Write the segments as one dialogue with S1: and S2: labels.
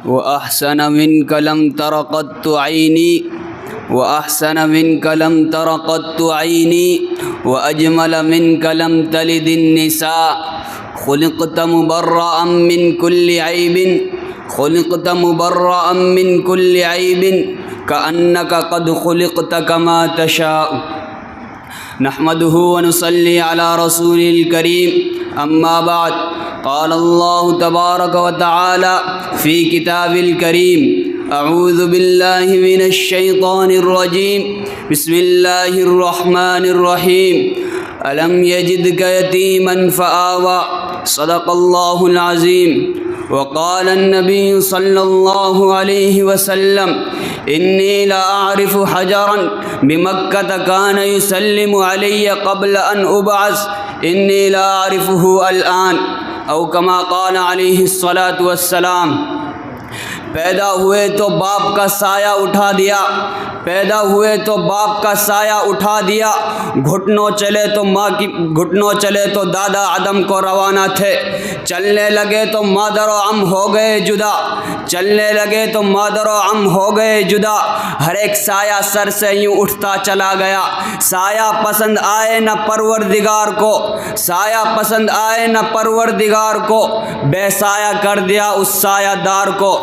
S1: وأحسن منك لم تر قط عيني وأحسن منك لم تر قط عيني وأجمل منك لم تلد النساء خلقت مبرأ من كل عيب خلقت مبرأ من كل عيب كأنك قد خلقت كما تشاء نحمده ونصلي على رسول الكريم أما بعد قال الله تبارك وتعالى في كتاب الكريم أعوذ بالله من الشيطان الرجيم بسم الله الرحمن الرحيم ألم يجدك يتيما فآوى صدق الله العظيم وقال النبي صلى الله عليه وسلم إني لأعرف حجرا بمكة كان يسلم علي قبل أن أبعث إني لأعرفه الآن أو كما قال عليه الصلاة والسلام پیدا ہوئے تو باپ کا سایہ اٹھا دیا پیدا ہوئے تو باپ کا سایہ اٹھا دیا گھٹنوں چلے تو ماں کی گھٹنوں چلے تو دادا عدم کو روانہ تھے چلنے لگے تو مادر و عم ہو گئے جدا چلنے لگے تو مادر و عم ہو گئے جدا ہر ایک سایہ سر سے یوں اٹھتا چلا گیا سایہ پسند آئے نہ پروردگار کو سایہ پسند آئے نہ پروردگار کو بے سایہ کر دیا اس سایہ دار کو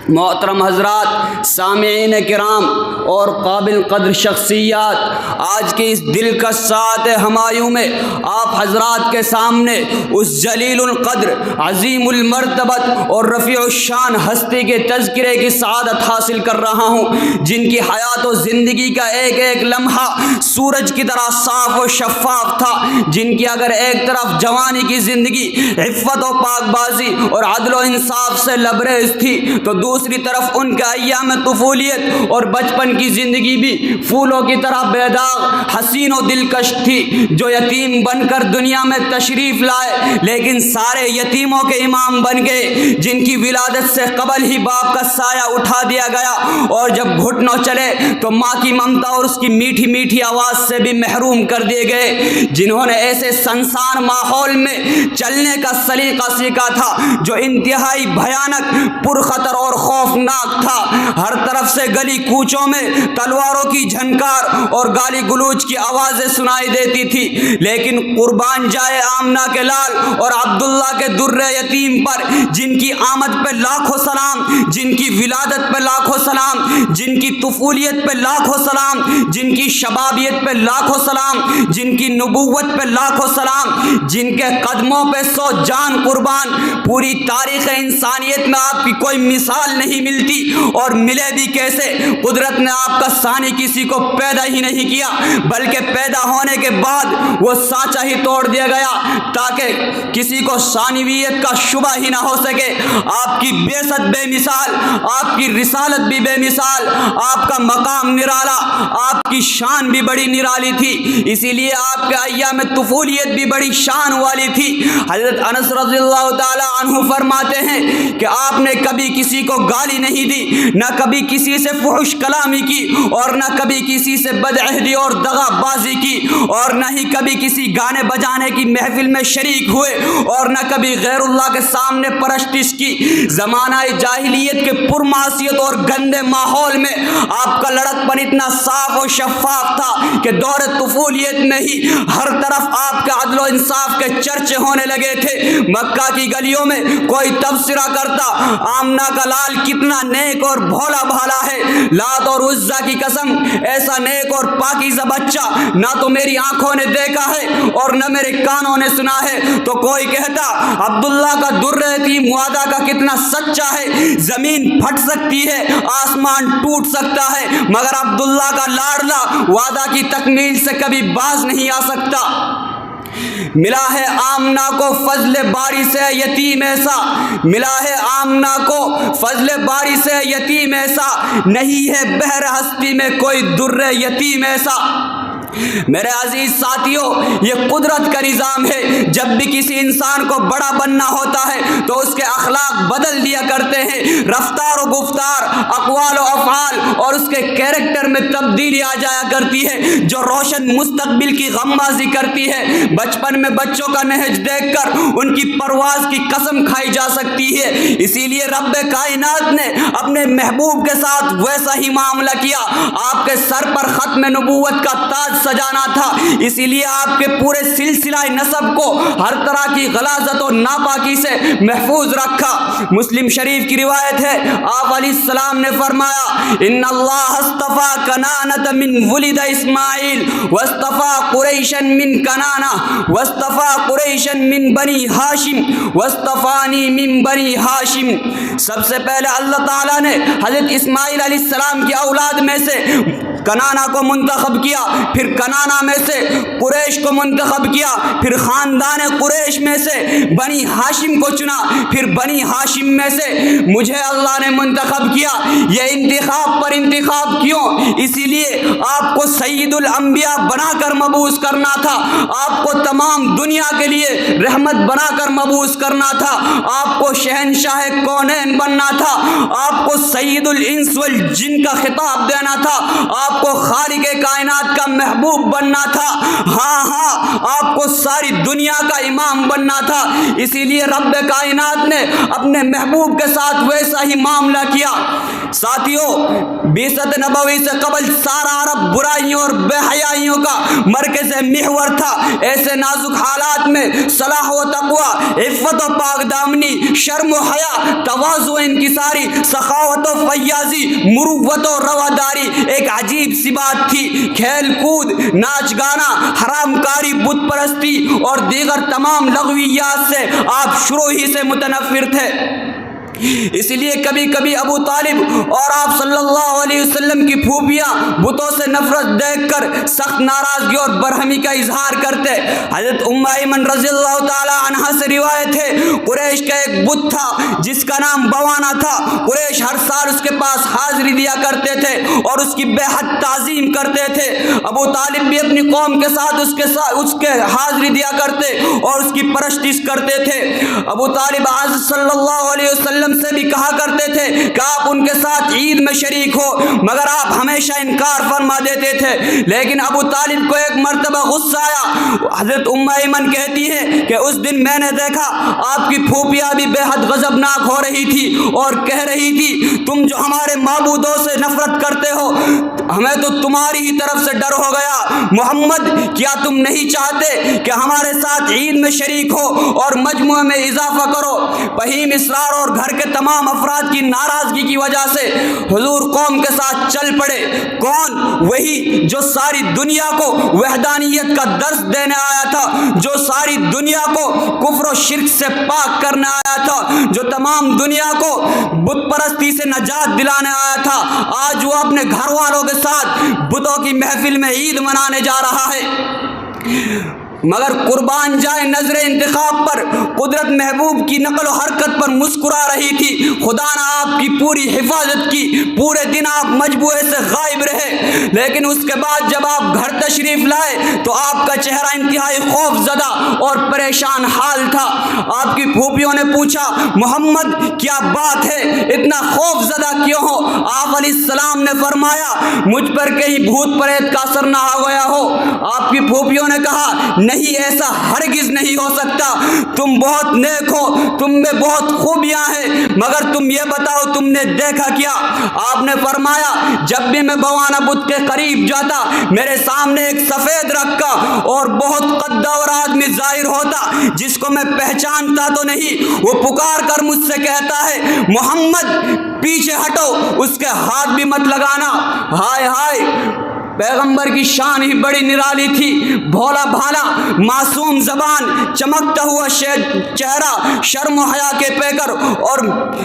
S1: محترم حضرات سامعین کرام اور قابل قدر شخصیات آج کی اس دلکش ساعت ہمایوں میں آپ حضرات کے سامنے اس جلیل القدر عظیم المرتبت اور رفیع الشان ہستی کے تذکرے کی سعادت حاصل کر رہا ہوں جن کی حیات و زندگی کا ایک ایک لمحہ سورج کی طرح صاف و شفاف تھا جن کی اگر ایک طرف جوانی کی زندگی عفت و پاک بازی اور عدل و انصاف سے لبریز تھی تو دوسری طرف ان کے ایام طفولیت اور بچپن کی زندگی بھی پھولوں کی طرح بے داغ حسین و دلکش تھی جو یتیم بن کر دنیا میں تشریف لائے لیکن سارے یتیموں کے امام بن گئے جن کی ولادت سے قبل ہی باپ کا سایہ اٹھا دیا گیا اور جب گھٹنوں چلے تو ماں کی ممتا اور اس کی میٹھی میٹھی آواز سے بھی محروم کر دیے گئے جنہوں نے ایسے سنسان ماحول میں چلنے کا سلیقہ سیکھا تھا جو انتہائی بھیانک پرخطر اور خوفناک تھا ہر طرف سے گلی کوچوں میں تلواروں کی جھنکار اور گالی گلوچ کی آوازیں سنائی دیتی تھی لیکن قربان جائے آمنہ کے لال اور عبداللہ کے در یتیم پر جن کی آمد پہ لاکھوں سلام جن کی ولادت پہ لاکھوں سلام جن کی طفولیت پہ لاکھوں سلام جن کی شبابیت پہ لاکھوں سلام جن کی نبوت پہ لاکھوں سلام جن کے قدموں پہ سو جان قربان پوری تاریخ انسانیت میں آپ کی کوئی مثال نہیں ملتی اور ملے بھی کیسے قدرت نے آپ کا ثانی کسی کو پیدا ہی نہیں کیا بلکہ پیدا ہونے کے بعد وہ سانچہ ہی توڑ دیا گیا تاکہ کسی کو ثانویت کا شبہ ہی نہ ہو سکے آپ کی بعثت بے مثال آپ کی رسالت بھی بے مثال آپ کا مقام نرالا آپ کی شان بھی بڑی نرالی تھی اسی لیے آپ کے ایام طفولیت بھی بڑی شان والی تھی حضرت انس رضی اللہ تعالی عنہ فرماتے ہیں کہ آپ نے کبھی کسی کو گالی نہیں دی نہ کبھی کسی سے فحش کلامی کی اور نہ کبھی کسی سے بدعہدی اور دغا بازی کی اور نہ ہی کبھی کسی گانے بجانے کی محفل میں شریک ہوئے اور نہ کبھی غیر اللہ کے سامنے پرستش کی زمانہ جاہلیت کے پرمعصیت اور گندے ماحول میں آپ کا لڑک پن اتنا صاف و شفاف تھا کہ دور طفولیت میں ہی ہر طرف آپ کے عدل و انصاف کے چرچے ہونے لگے تھے مکہ کی گلیوں میں کوئی تبصرہ کرتا آمنہ کا لال کتنا نیک اور بھولا بھالا ہے لات اور عزا کی قسم ایسا نیک اور پاکیزہ بچہ نہ تو میری آنکھوں نے دیکھا ہے اور نہ میرے کانوں نے سنا ہے تو کوئی کہتا عبداللہ کا در یتیم وعدہ کا کتنا سچا ہے زمین پھٹ سکتی ہے آسمان ٹوٹ سکتا ہے مگر عبداللہ کا لاڈلا وعدہ کی تکمیل سے کبھی باز نہیں آ سکتا ملا ہے آمنہ کو فضل باری سے یتیم ایسا ملا ہے آمنہ کو فضل باری سے یتیم ایسا نہیں ہے بحر ہستی میں کوئی در یتیم ایسا میرے عزیز ساتھیوں یہ قدرت کا نظام ہے جب بھی کسی انسان کو بڑا بننا ہوتا ہے تو اس کے اخلاق بدل دیا کرتے ہیں رفتار و گفتار، اقوال و افعال اور اس کے کیریکٹر میں تبدیلی آ جایا کرتی ہے جو روشن مستقبل کی غمازی کرتی ہے۔ بچپن میں بچوں کا نہج دیکھ کر ان کی پرواز کی قسم کھائی جا سکتی ہے، اسی لیے رب کائنات نے اپنے محبوب کے ساتھ ویسا ہی معاملہ کیا۔ آپ کے سر پر ختم نبوت کا تاج سجانا تھا، اسی لیے آپ کے پورے سلسلہ نسب کو ہر طرح کی غلاظت و ناپاکی سے محفوظ رکھا۔ مسلم شریف کی روایت ہے، آپ علیہ السلام نے فرمایا، ان اللہ اصطفیٰ کنانۃ من ولد اسماعیل واصطفیٰ قریشا من کنانہ واصطفیٰ قریشا من بنی ہاشم واصطفانی من بنی ہاشم۔ سب سے پہلے اللہ تعالیٰ نے حضرت اسماعیل علیہ السلام کی اولاد میں سے کنانہ کو منتخب کیا، پھر کنانہ میں سے قریش کو منتخب کیا، پھر خاندان قریش میں سے بنی ہاشم کو چنا، پھر بنی ہاشم میں سے مجھے اللہ نے منتخب کیا۔ یہ انتخاب پر انتخاب کیوں؟ اسی لیے آپ کو سید الانبیاء بنا کر مبعوث کرنا تھا، آپ کو تمام دنیا کے لیے رحمت بنا کر مبعوث کرنا تھا، آپ کو شہنشاہ کونین بننا تھا، آپ کو سید الانس والجن کا خطاب دینا تھا، آپ کو خالق کائنات کا محبوب بننا تھا، ہاں آپ کو ساری دنیا کا امام بننا تھا۔ اسی لیے رب کائنات نے اپنے محبوب کے ساتھ ویسا ہی معاملہ کیا۔ ساتھیوں، بعثت نبوی سے قبل سارا عرب برائیوں اور بے حیائیوں کا مرکز محور تھا۔ ایسے نازک حالات میں صلاح و تقوی، عفت و پاک دامنی، شرم و حیا، تواضع و انکساری، سخاوت و فیاضی، مروت و رواداری ایک عجیب سی بات تھی۔ کھیل کود، ناچ گانا، حرام کاری، بت پرستی اور دیگر تمام لغویات سے آپ شروع ہی سے متنفر تھے۔ اس لیے کبھی کبھی ابو طالب اور آپ صلی اللہ علیہ وسلم کی پھوپھیاں بتوں سے نفرت دیکھ کر سخت ناراضگی اور برہمی کا اظہار کرتے۔ حضرت ام ایمن رضی اللہ تعالی عنہا سے روایت ہے، قریش کا ایک بت تھا جس کا نام بوانا تھا۔ قریش ہر سال اس کے پاس حاضری دیا کرتے تھے اور اس کی بے حد تعظیم کرتے تھے۔ ابو طالب بھی اپنی قوم کے ساتھ اس کے حاضری دیا کرتے اور اس کی پرستش کرتے تھے۔ ابو طالب آج صلی اللہ علیہ وسلم سے بھی کہا کرتے تھے کہ آپ ان کے ساتھ عید میں شریک ہو، مگر آپ ہمیشہ انکار فرما دیتے تھے۔ لیکن ابو طالب کو ایک مرتبہ غصہ آیا۔ حضرت ام ایمن کہتی ہے کہ اس دن میں نے دیکھا آپ کی پھوپھیاں بھی بے حد غضبناک ہو رہی تھی اور کہہ رہی تھی، تم جو ہمارے معبودوں سے نفرت کرتے ہو، ہمیں تو تمہاری ہی طرف سے ڈر ہو گیا۔ محمد، کیا تم نہیں چاہتے کہ ہمارے ساتھ عید میں شریک ہو اور مجموعے میں اضافہ کرو؟ فہیم، اسرار اور گھر کے تمام افراد کی ناراضگی کی وجہ سے حضور قوم کے ساتھ چل پڑے۔ کون؟ وہی جو ساری دنیا کو وحدانیت کا درس دینے آیا تھا، جو ساری دنیا کو کفر و شرک سے پاک کرنے آیا تھا، جو تمام دنیا کو بت پرستی سے نجات دلانے آیا تھا۔ آج وہ اپنے گھر والوں کے ساتھ بتوں کی محفل میں عید منانے جا رہا ہے۔ مگر قربان جائے نظر انتخاب پر، قدرت محبوب کی نقل و حرکت پر مسکرا رہی تھی۔ خدا نے آپ کی پوری حفاظت کی، پورے دن آپ مجموعے سے غائب رہے، لیکن اس کے بعد جب آپ گھر تشریف لائے تو آپ کا چہرہ انتہائی خوف زدہ اور پریشان حال تھا۔ آپ کی پھوپھیوں نے پوچھا، محمد کیا بات ہے، اتنا خوف زدہ کیوں ہو؟ آپ علیہ السلام نے فرمایا، مجھ پر کہیں بھوت پریت کا اثر نہ آ گیا ہو۔ آپ کی پھوپھیوں نے کہا، نہیں، ایسا ہرگز نہیں ہو سکتا، تم بہت نیک ہو، تم میں بہت خوبیاں ہیں، مگر تم یہ بتاؤ تم نے دیکھا کیا؟ آپ نے فرمایا، جب بھی میں بوانا بت کے قریب جاتا میرے سامنے ایک سفید رنگ کا اور بہت قدور آدمی ظاہر ہوتا جس کو میں پہچانتا تو نہیں۔ وہ پکار کر مجھ سے کہتا ہے، محمد پیچھے ہٹو، اس کے ہاتھ بھی مت لگانا۔ ہائے ہائے، پیغمبر کی شان ہی بڑی نرالی تھی، بھولا بھالا، معصوم زبان، چمکتا ہوا چہرہ، شرم و حیا کے پیکر اور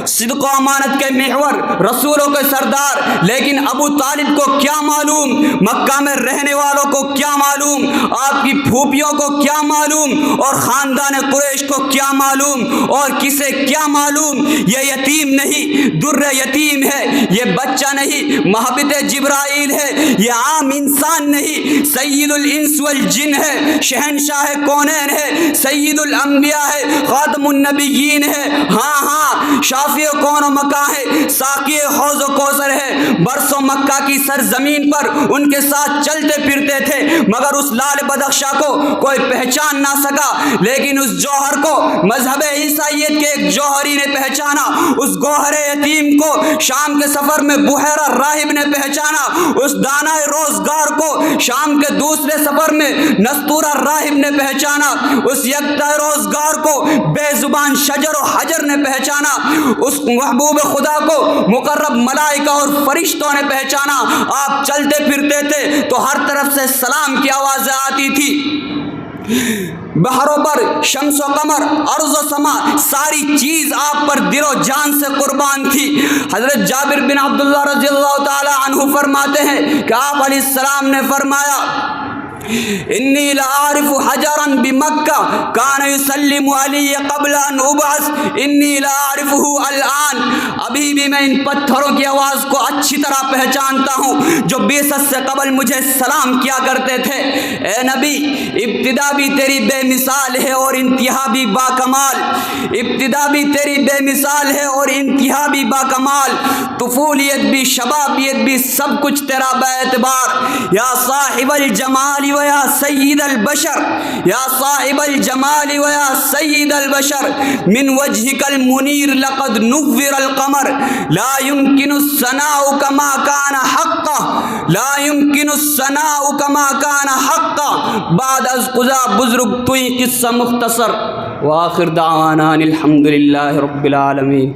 S1: صدق و امانت کے محور، رسولوں کے سردار۔ لیکن ابو طالب کو کیا معلوم، مکہ میں رہنے والوں کو کیا معلوم، آپ کی پھوپھیوں کو کیا معلوم، اور خاندان قریش کو کیا معلوم، اور کسے کیا معلوم؟ یہ یتیم نہیں، در یتیم ہے، یہ بچہ نہیں، محبت جبرائیل ہے، یہ عام انسان نہیں، سید الانس والجن ہے، شہنشاہ کونین ہے، سید الانبیاء ہے، خاتم النبیین ہے، ہاں شافی کون و مکہ ہے، ساقی حوض و کوثر ہے۔ برسوں مکہ کی سرزمین پر ان کے ساتھ چلتے پھرتے تھے، مگر اس لال بدخشاں کو کوئی پہچان نہ سکا، لیکن اس جوہر کو مذہب عیسائیت کے ایک جوہری نے پہچانا، اس گوہر یتیم کو شام کے سفر میں بحیرہ راہب نے پہچانا، اس دانہ روزگار کو شام کے دوسرے سفر میں نستورہ راہب نے پہچانا، اس یکتا روزگار کو بے زبان شجر و حجر نے پہچانا، اس محبوب خدا کو مقرب ملائکہ اور فرشتوں نے پہچانا۔ آپ چلتے پھرتے تھے تو ہر طرف سے سلام کی آوازیں آتی تھی۔ بحر و بر، شمس و قمر، ارض و سما، ساری چیز آپ پر دل و جان سے قربان تھی۔ حضرت جابر بن عبداللہ رضی اللہ تعالی عنہ فرماتے ہیں کہ آپ علیہ السلام نے فرمایا انی لعارف حجرا بمکہ کان یسلم علی قبل ان ابعث انی لعارفہ الان، ابھی بھی میں ان پتھروں کی آواز کو اچھی طرح پہچانتا ہوں جو بعثت سے قبل مجھے سلام کیا کرتے تھے۔ اے نبی، ابتدا بھی تیری بے مثال ہے اور انتہا بھی باکمال، ابتدا بھی تیری بے مثال ہے اور انتہا بھی باکمال، طفولیت بھی شبابیت بھی سب کچھ تیرا بے اعتبار۔ یا صاحب الجمال و یا سید البشر، یا صاحب الجمال و یا سید البشر، من وجهك المنیر لقد نور القمر، لا يمكن الثناء كما كان حقا، لا يمكن الثناء كما كان حقا۔ بعد از قضا بزرگ توئی قصہ مختصر۔ وآخر دعوانا الحمد للہ رب العالمین۔